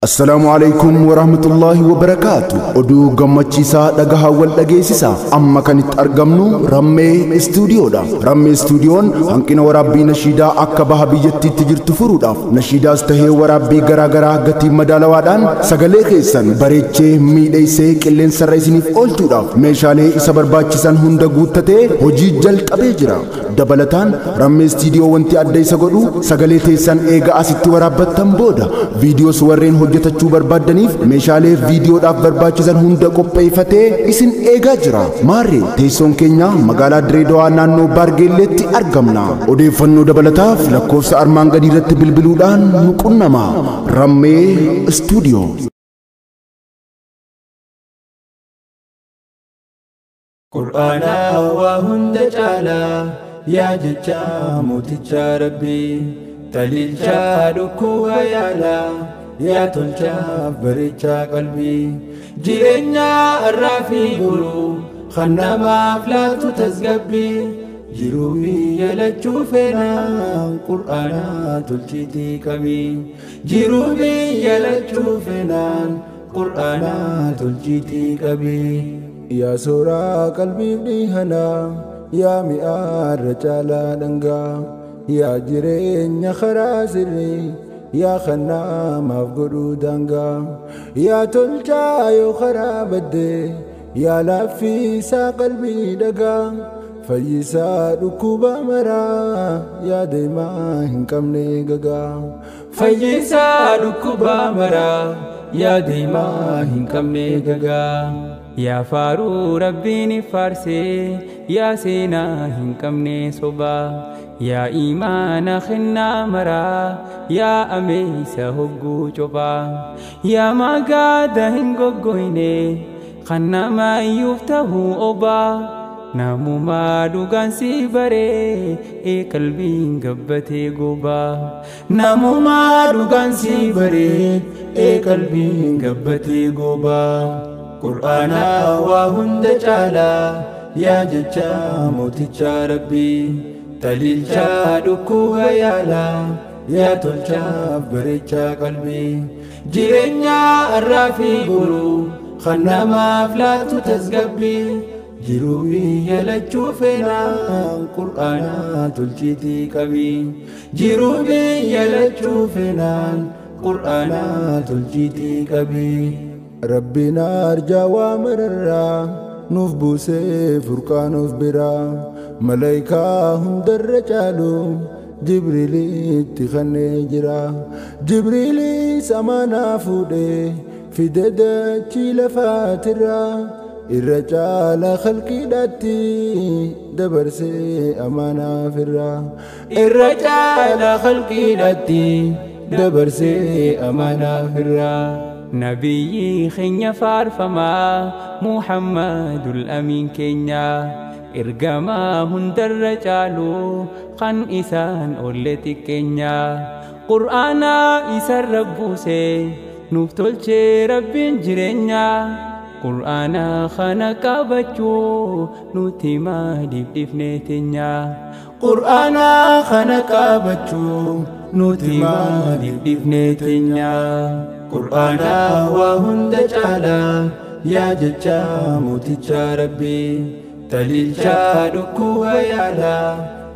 السلام عليكم ورحمة الله وبركاته. أدو غمچيسا دغها ول دغيسيسا اما كانت ارغمنو رمي استوديو دا رمي استوديون هنكنا ورابي نشيدا اكا بهبيتي تجرت فروداف نشيدا استهي ورابي غراغرا غتي مدالوادان سغلي خيسن بريچه ميديسي كلين سريسنيف اولتوداف ميشالي سبرباچسن هوندا غوتته هوجي جل قبيجرا دبلتان رمي استوديو ونتي ادي سغدو سغلي تيسن ايغا اسيت ورابتن بودا فيديوس ورين hojjetachuu barbaadaniif meeshaalee viidiyoodhaaf barbaachisan hunda qopheeffatee isin eegaa jira. Maarree teessoon keenya magaalaa Direedawaa naannoo Baargeelleetti argamna. Odeeffannoo dabalataaf lakkoofsa armaan gadii irratti bilbiluudhaan nu qunnamaa. Rammee Istuudiyoo. Qur'aana waa hunda caalaa yaa jecha mooticha Rabbii taliilcha dhukkuu yaalaa يا تلجا بريتشا قلبي جيرينيا الرافي قولو خنا ما فلاتو تزقبي جيروبي يلجو فينا قرآنا تلجيتي كبي جيروبي يلجو فينا قرآنا تلجيتي كبي يا سورا قلبي بنيهنا يا مئار رجالا دنگا يا جيرينيا خراسري يا خنا مفقودو دنگا يا تلجا يو خرابدي يا لافي سا قلبي دقا فيسا ركوبا مرا يا ديما هنكمني ققا فيسا ركوبا مرا يا ديما هنكمني ققا يا فارو ربيني فارسي يا سينا هنكمني صبا يا إيمان خنا مرا يا أميس هقو جبا يا ما قاد هنقو قويني خنا ما يفته أبا نامو ما دوغان سيبري إي قلبين قبتي قبا نامو ما دوغان سيبري إي قلبين قبتي قبا قرآنا وهند جالا يا ججا موتيجا ربي تليلجا دكو يالا يا تلجا بريتشا قلبي جيرينيا الرافي قولو خنا ما فلاتو تزقبي جيروبي يلجو فينا قرآنا تلجيتي كبي جيروبي يلجو فينا قرآنا تلجيتي كبي ربنا ارجا وامررا نوف بوسي فرقان نوف برا ملايكا هندر رجالو جبريلي تخني جرا جبريلي سمانا فودي في ددتي لفاترا الرجال خلقي داتي دبرسي أمانا فرا الرجال خلقي داتي دبرسي أمانا فرا نبي خنيا فارفما محمد الأمين كينيا إرقما هندر رجالو خان إسان أولتي كينيا قرآنا إسان ربوسي نفتلچه ربين جرينيا قرآنا خانكا بچو نوتيما ديب دفنتينيا قرآنا خانكا بچو نوتيما ديب دفنتينيا قرآنا وهند جالا يا ججا موتيجا ربي تليلجا دكو يالا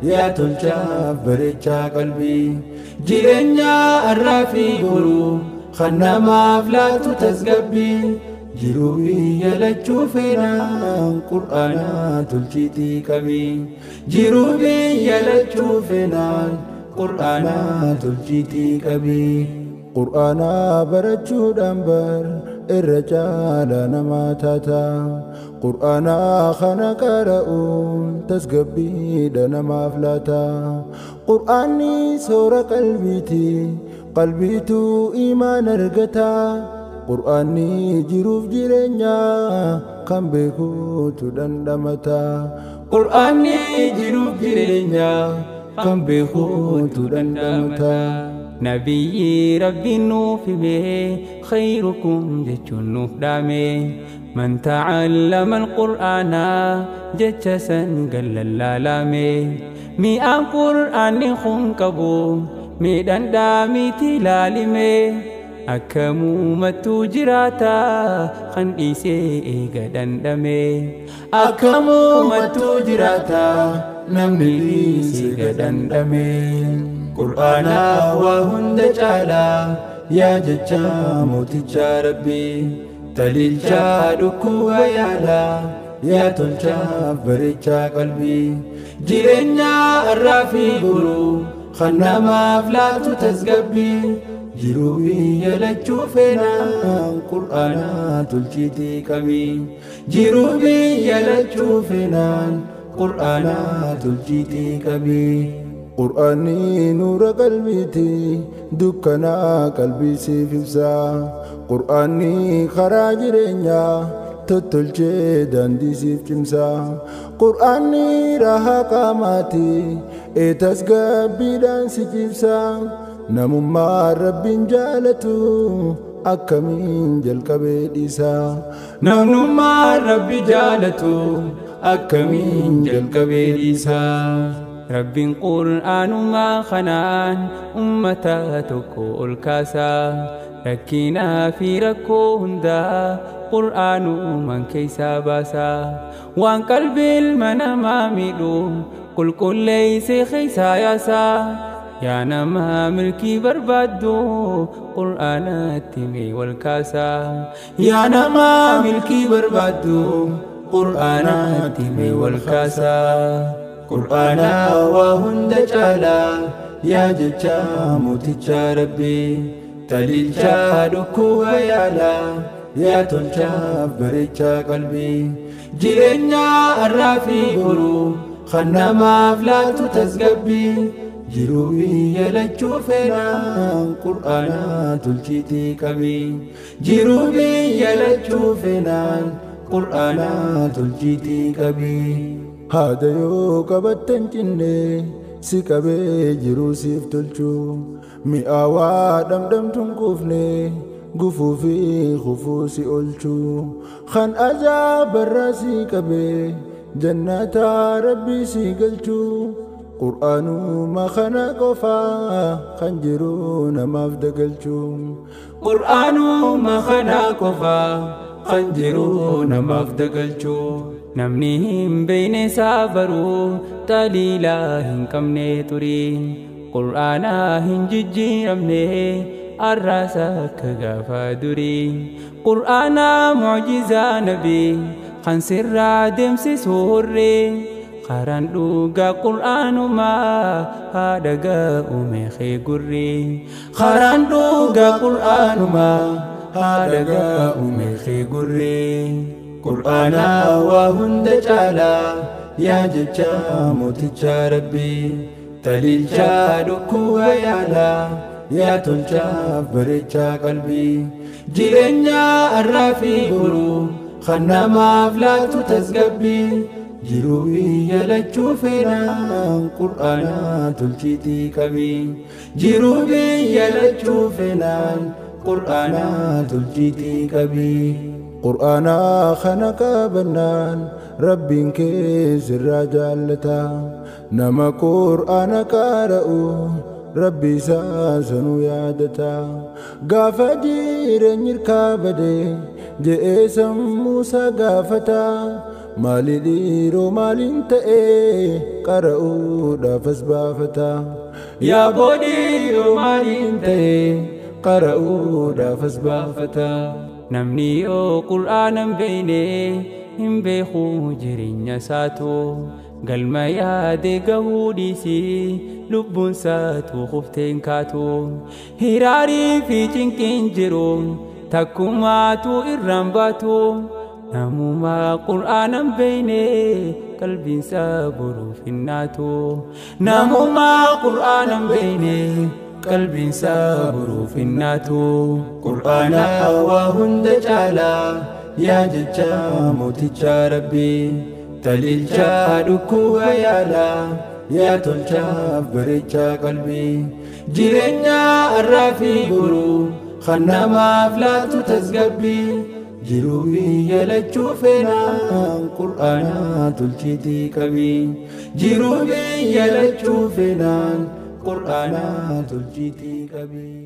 يا تلجا بريتشا قلبي جيرينيا الرافي قولو خنا ما فلاتو تزقبي جيروبي يلجو فينا قرآنا تلجيتي كبي جيروبي يلجو فينا قرآنا تلجيتي كبي قرآنا برچو دمبر الرجال نماتاتا قرآنا خنا قرؤون تسقبي دنما فلاتا قرآني سورة قلبيتو إيمان ارغتا قرآني جروف جيرينيا كم بيكو تدندمتا قرآني جروف جيرينيا كم بيكو تدندمتا نبي ربي نوفي خيركم جتشن نفدامي من تعلم القرآن جتشسا قل اللالامي مئة قرآن خنكبو ميدان دامي تلالمي akkamumatu jiraata kan dhiisee eega dandhame akkamumatu jiraata namni dhiisee eega dandhame qur'aana waa hunda caala yaa jecha mooticha rabbii taliilcha dhukkuba yaala yaa tolcha bareecha qalbii jireenya irraa fi guruu kan namaaf laatu tasgabbii jiruu biyya lachuu feenaan qur'aana tolchiitii qabii jiruu biyya lachuu feenaan qur'aana tolchiitii qabii qur'aanni nuura qalbiiti dukkanaa qalbii siif ibsa qur'aanni karaa jireenyaa tottolchee daandii siif cimsa qur'aanni rahaa qaamaati tasgabbiidhaan si cibsa namummaa rabbiin jaalatu akkamiin jalqabee dhiisa namummaa rabbi jaalatu akkamiin jalqabee dhiisa rabbiin qur'aanumaa kanaan ummata tokko ol kaasa rakkinaa fi rakkoo hundaa qur'aanumaan keeysaa baasa waan qalbii ilma namaa miidhu qulqulleeysee keeysaa yaasa yaa nama milkii barbaaddu qur'aanatti mee wal kaasa yaa nama milkii barbaaddu qur'aanatti mee wal kaasa qur'aana waa hunda caala yaa jecha mooticha rabbii taliilcha dhukkuba yaala yaa tolcha bareecha qalbii jireenya irraa fi guruu kan namaaf laatu tasgabbii jiruu biyya lachuu feenaan qur'aana tolchiitii qabii jiruu biyya lachuu feenaan qur'aana tolchiitii qabii haada yoo qabattan cinne si qabee jiruu siif tolchuu mi'aawaa dhamdhamtuun quufne gufuu fi kufuu si oolchuu kan ajaabarraa si qabee jannata rabbii si galchuu qur'aanuma kana qofaa kan jiru namaaf dagalchuu qur'aanuma kana qofaa kan jiru namaaf dagalchuu namni hin beeyne isaa baruu taliila hin qabne turii qur'aana hin jijjiiramne arraasa akka gaafa durii qur'aana mu'jizaa nabii kan sirraa deemsisu horree karaan dhugaa qur'aanumaa haadhaga uumee gurrii karaan dhugaa qur'aanumaa haadhaga uumee gurrii qur'aana waa hunda caala yaa jecha mooticha rabbii taliilcha dhukkuba yaala yaa tolcha bareecha qalbii jireenya irraa fi guruu kan namaaf laatu tasgabbii jiruu biyya lachuu feenaan qur'aana tolchiitii qabii jiruu biyya lachuu feenaan qur'aana tolchiitii qabii qur'aana kana qabannaan rabbiin kee sirraa jaallata nama qur'aana qara'u rabbi isaa sanuu yaadata gaafa jireenyi irkaa bade je'ee sammuusaa gaafata maali dhiiroo maaliin ta'ee qara'uudhaafas baafata yaa boodhiiroo maaliin ta'ee qara'uudhaafas baafata namni yoo qur'aana hin beeyne hin beeku jireenya isaatu galma yaade gahuu dhiisii lubbuun isaatu kufteen kaatu hiraarii fi cinqiin jiru takkumaatu irraan baatu namuma qur'aana hin beeyne qalbiinsa boruuf hinnaatu namuma qur'aana hin beeyne qalbiinsa boruuf hinnaatu qur'aana waa hunda caala yaa jecha mooticha rabbii taliilcha dhukkuba yaala yaa tolcha bareecha qalbii jireenya irraa fi guruu kan namaaf laatu tasgabbii jiruu biyya lachuu feenaan qur'aana tolchiitii qabii jiruu biyya lachuu feenaan qur'aana tolchiitii qabii